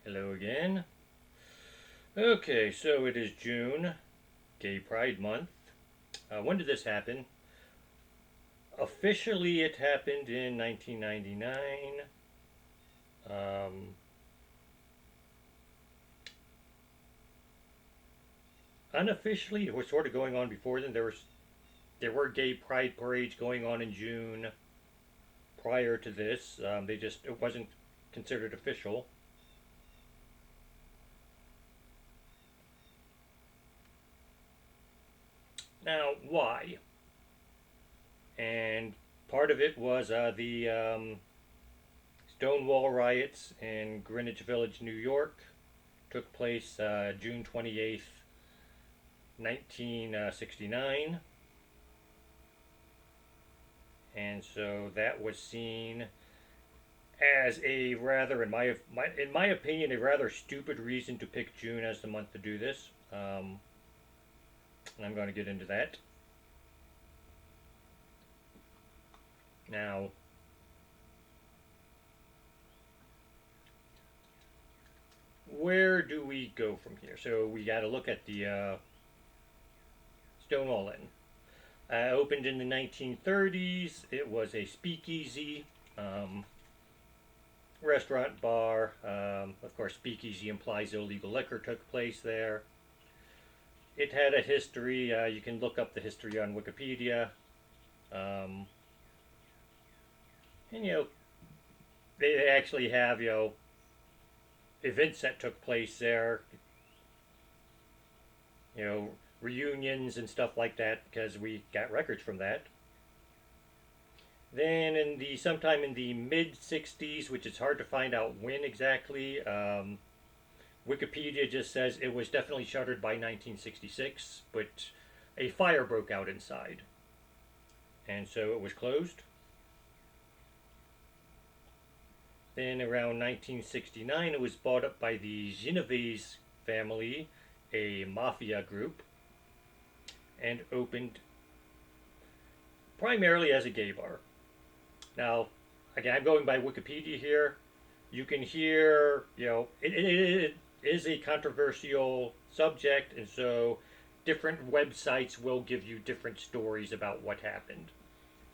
Hello again. Okay, so it is June, Gay Pride Month. When did this happen? Officially, it happened in 1999. Um, Unofficially, it was sort of going on before then. There were gay pride parades going on in June prior to this. It wasn't considered official. Now, why? And part of it was the Stonewall riots in Greenwich Village, New York, took place June 28th, 1969. And so that was seen as a rather, in my opinion, a rather stupid reason to pick June as the month to do this. And I'm going to get into that. Now, where do we go from here? So we got to look at the Stonewall Inn. Opened in the 1930s. It was a speakeasy, restaurant, bar. Of course, speakeasy implies illegal liquor took place there. It had a history. You can look up the history on Wikipedia. Um, and, they actually have, events that took place there, you know, reunions and stuff like that, because we got records from that. Then sometime in the mid 60s, which is hard to find out when exactly, Wikipedia just says it was definitely shuttered by 1966, but a fire broke out inside, and so it was closed. Then around 1969, it was bought up by the Genovese family, a mafia group, and opened primarily as a gay bar. Now, again, I'm going by Wikipedia here. You can hear, it is a controversial subject, and so different websites will give you different stories about what happened.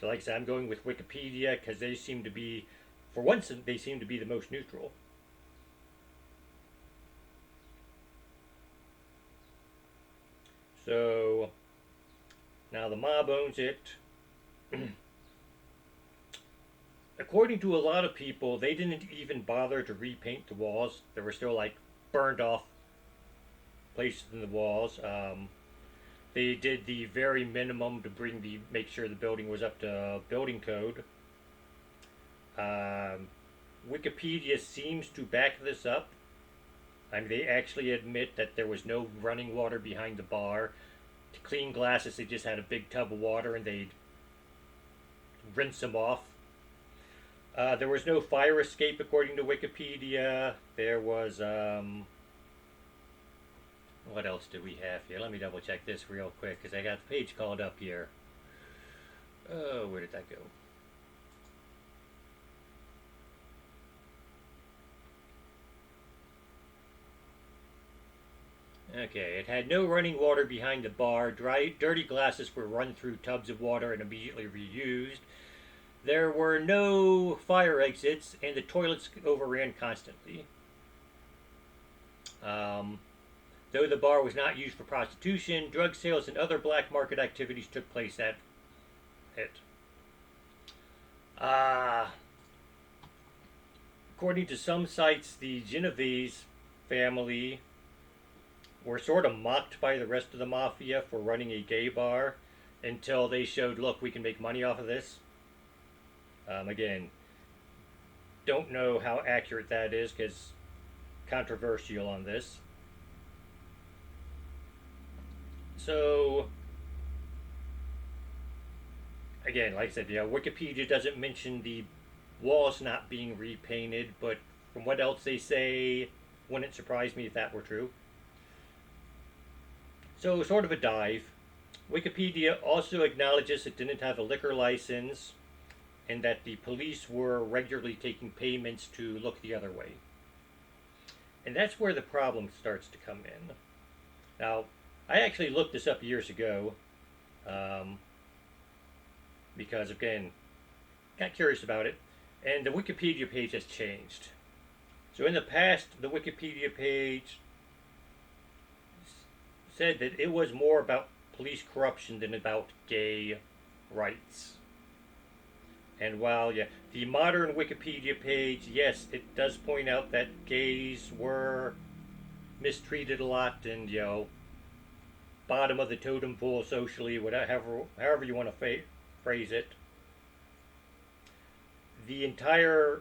So, like I said, I'm going with Wikipedia because they seem to be, for once, they seem to be the most neutral. So, now the mob owns it. According to a lot of people, they didn't even bother to repaint the walls. There were still like burned off places in the walls. They did the very minimum to make sure the building was up to building code. Um, Wikipedia seems to back this up. I mean, they actually admit that there was no running water behind the bar. To clean glasses, they just had a big tub of water and they'd rinse them off. There was no fire escape, according to Wikipedia. There was, what else do we have here? Let me double check this real quick because I got the page called up here. Oh, where did that go? Okay, it had no running water behind the bar. Dirty glasses were run through tubs of water and immediately reused. There were no fire exits, and the toilets overran constantly. Um, though the bar was not used for prostitution, drug sales and other black market activities took place at it. Uh, According to some sites, the Genovese family were sort of mocked by the rest of the mafia for running a gay bar until they showed, look, we can make money off of this. Again, don't know how accurate that is because controversial on this. So, again, like I said, Wikipedia doesn't mention the walls not being repainted, but from what else they say, wouldn't surprise me if that were true. So, sort of a dive. Wikipedia also acknowledges it didn't have a liquor license and that the police were regularly taking payments to look the other way. And that's where the problem starts to come in. Now, I actually looked this up years ago um, because, again, got curious about it. And the Wikipedia page has changed. So in the past, the Wikipedia page said that it was more about police corruption than about gay rights. And while the modern Wikipedia page, yes, it does point out that gays were mistreated a lot and bottom of the totem pole socially, whatever, however you want to phrase it. The entire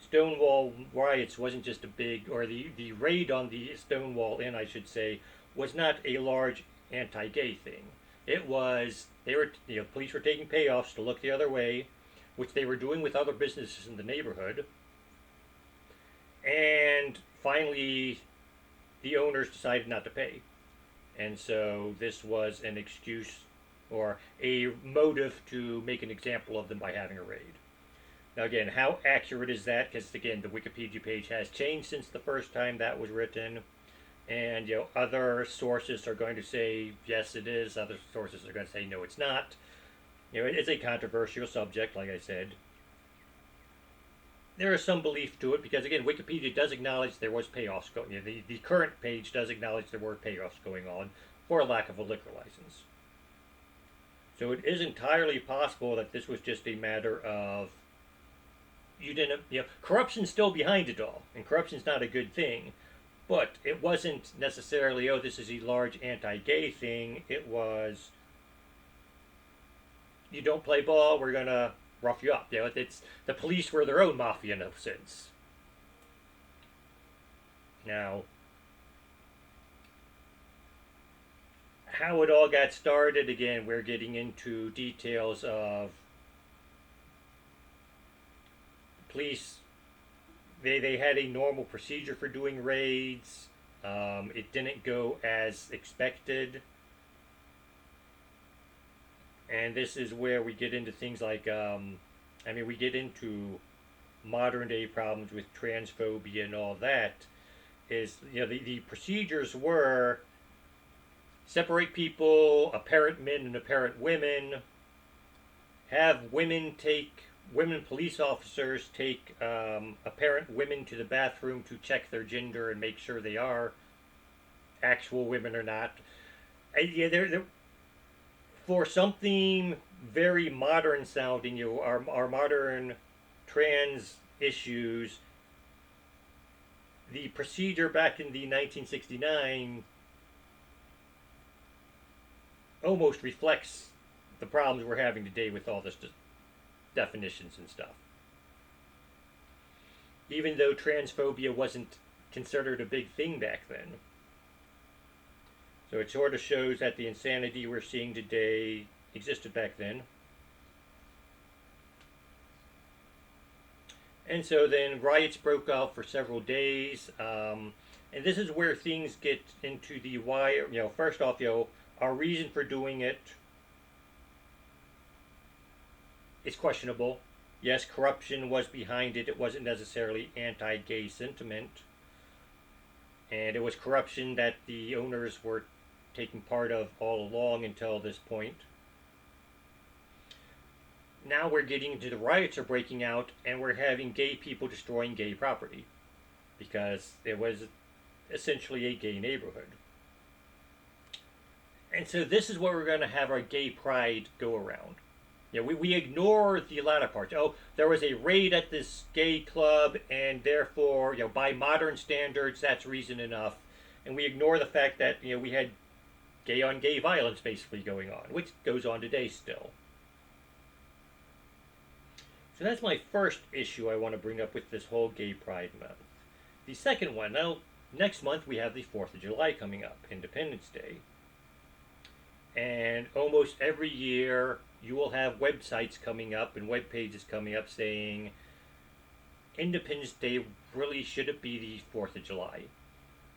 Stonewall riots wasn't just a big, or the raid on the Stonewall Inn, I should say, was not a large anti-gay thing. It was police were taking payoffs to look the other way, which they were doing with other businesses in the neighborhood. And finally, the owners decided not to pay, and so this was an excuse or a motive to make an example of them by having a raid. Now, again, how accurate is that? Because again, the Wikipedia page has changed since the first time that was written. And other sources are going to say yes, it is. Other sources are going to say no, it's not. It's a controversial subject, like I said. There is some belief to it because again, Wikipedia does acknowledge there was payoffs going. The current page does acknowledge there were payoffs going on for a lack of a liquor license. So it is entirely possible that this was just a matter of corruption's still behind it all, and corruption's not a good thing. But it wasn't necessarily, oh, this is a large anti-gay thing. It was, you don't play ball, we're gonna rough you up. It's the police were their own mafia in a sense. Now, how it all got started, again, we're getting into details of police. They had a normal procedure for doing raids. It didn't go as expected. And this is where we get into things like, we get into modern day problems with transphobia and all that. Is, the procedures were separate people, apparent men and apparent women, have women police officers take apparent women to the bathroom to check their gender and make sure they are actual women or not. They're for something very modern sounding, our modern trans issues. The procedure back in the 1969 almost reflects the problems we're having today with all this definitions and stuff. Even though transphobia wasn't considered a big thing back then. So it sort of shows that the insanity we're seeing today existed back then. And so then riots broke out for several days. And this is where things get into the why. First off, our reason for doing it is questionable. Yes, corruption was behind it. It wasn't necessarily anti-gay sentiment. And it was corruption that the owners were taking part of all along until this point. Now we're getting into the riots are breaking out, and we're having gay people destroying gay property because it was essentially a gay neighborhood. And so this is where we're going to have our gay pride go around. We ignore the latter part. Oh, there was a raid at this gay club, and therefore, by modern standards, that's reason enough. And we ignore the fact that, we had gay-on-gay violence basically going on, which goes on today still. So that's my first issue I want to bring up with this whole Gay Pride Month. The second one, now, next month we have the 4th of July coming up, Independence Day. And almost every year you will have websites coming up and web pages coming up saying Independence Day really shouldn't be the 4th of July.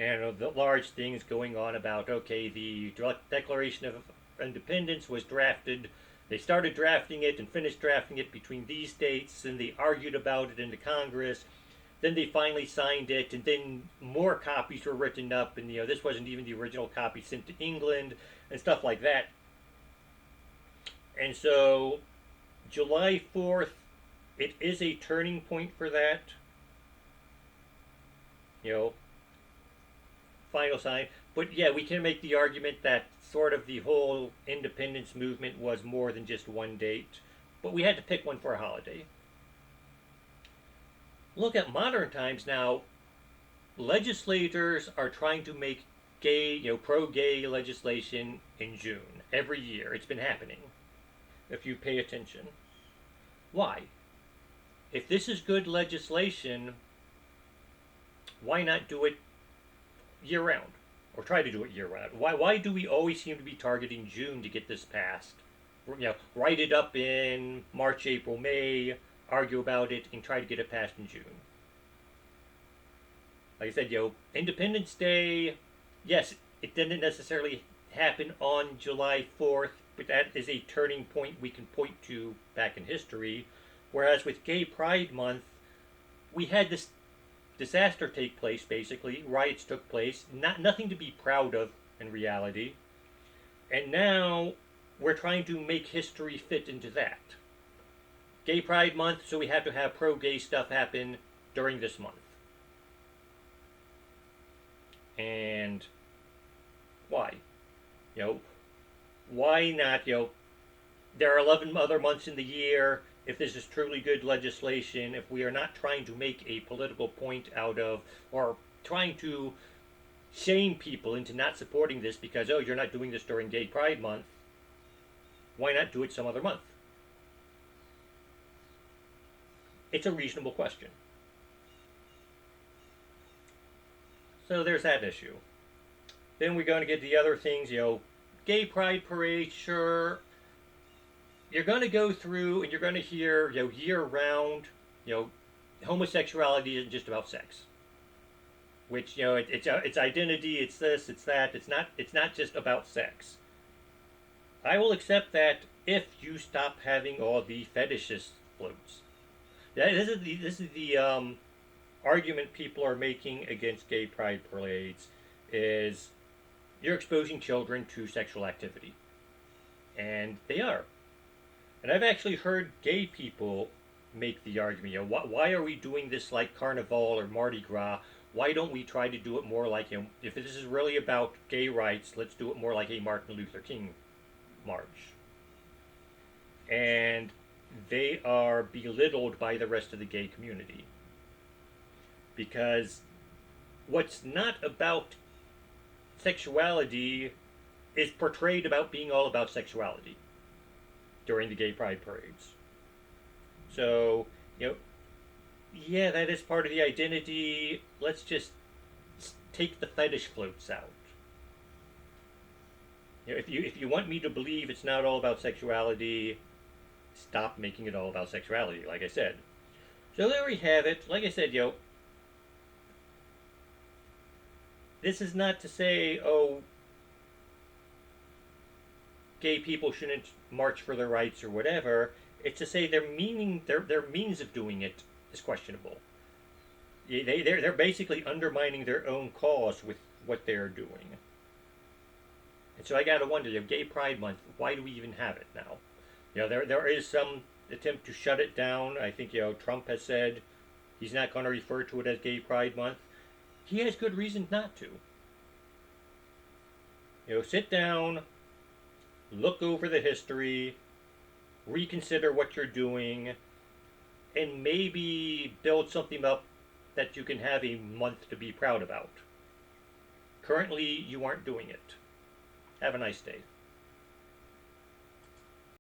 And the large things going on about, okay, the Declaration of Independence was drafted. They started drafting it and finished drafting it between these states, and they argued about it in the Congress. Then they finally signed it, and then more copies were written up, and this wasn't even the original copy sent to England and stuff like that. And so July 4th, it is a turning point for that. You know, final sign. But yeah, we can make the argument that sort of the whole independence movement was more than just one date. But we had to pick one for a holiday. Look at modern times now. Legislators are trying to make pro-gay legislation in June every year. It's been happening. If you pay attention, why? If this is good legislation, why not do it year round, or try to do it year round? Why do we always seem to be targeting June to get this passed? Write it up in March, April, May, argue about it, and try to get it passed in June. Like I said, Independence Day, yes, it didn't necessarily happen on July 4th, but that is a turning point we can point to back in history. Whereas with Gay Pride Month, we had this disaster take place, basically. Riots took place, nothing to be proud of in reality. And now we're trying to make history fit into that. Gay Pride Month, so we have to have pro-gay stuff happen during this month. And why? Why not? There are 11 other months in the year. If this is truly good legislation, if we are not trying to make a political point out of, or trying to shame people into not supporting this because, you're not doing this during Gay Pride Month, why not do it some other month? It's a reasonable question. So there's that issue. Then we're going to get the other things, Gay Pride Parade, sure. You're going to go through and you're going to hear, year round, homosexuality isn't just about sex. Which, it's identity, it's this, it's that. It's not just about sex. I will accept that if you stop having all the fetishist floats. This is the argument people are making against gay pride parades is you're exposing children to sexual activity. And they are. And I've actually heard gay people make the argument, why are we doing this like Carnival or Mardi Gras? Why don't we try to do it more like, if this is really about gay rights, let's do it more like a Martin Luther King march. And they are belittled by the rest of the gay community. Because what's not about sexuality is portrayed about being all about sexuality during the gay pride parades. So, yeah, that is part of the identity. Let's just take the fetish floats out. If you want me to believe it's not all about sexuality, stop making it all about sexuality, like I said. So there we have it. Like I said, this is not to say, gay people shouldn't march for their rights or whatever. It's to say their means of doing it is questionable. They're basically undermining their own cause with what they're doing. And so I gotta wonder, Gay Pride Month, why do we even have it now? There is some attempt to shut it down. I think, Trump has said he's not going to refer to it as Gay Pride Month. He has good reason not to. Sit down, look over the history, reconsider what you're doing, and maybe build something up that you can have a month to be proud about. Currently, you aren't doing it. Have a nice day.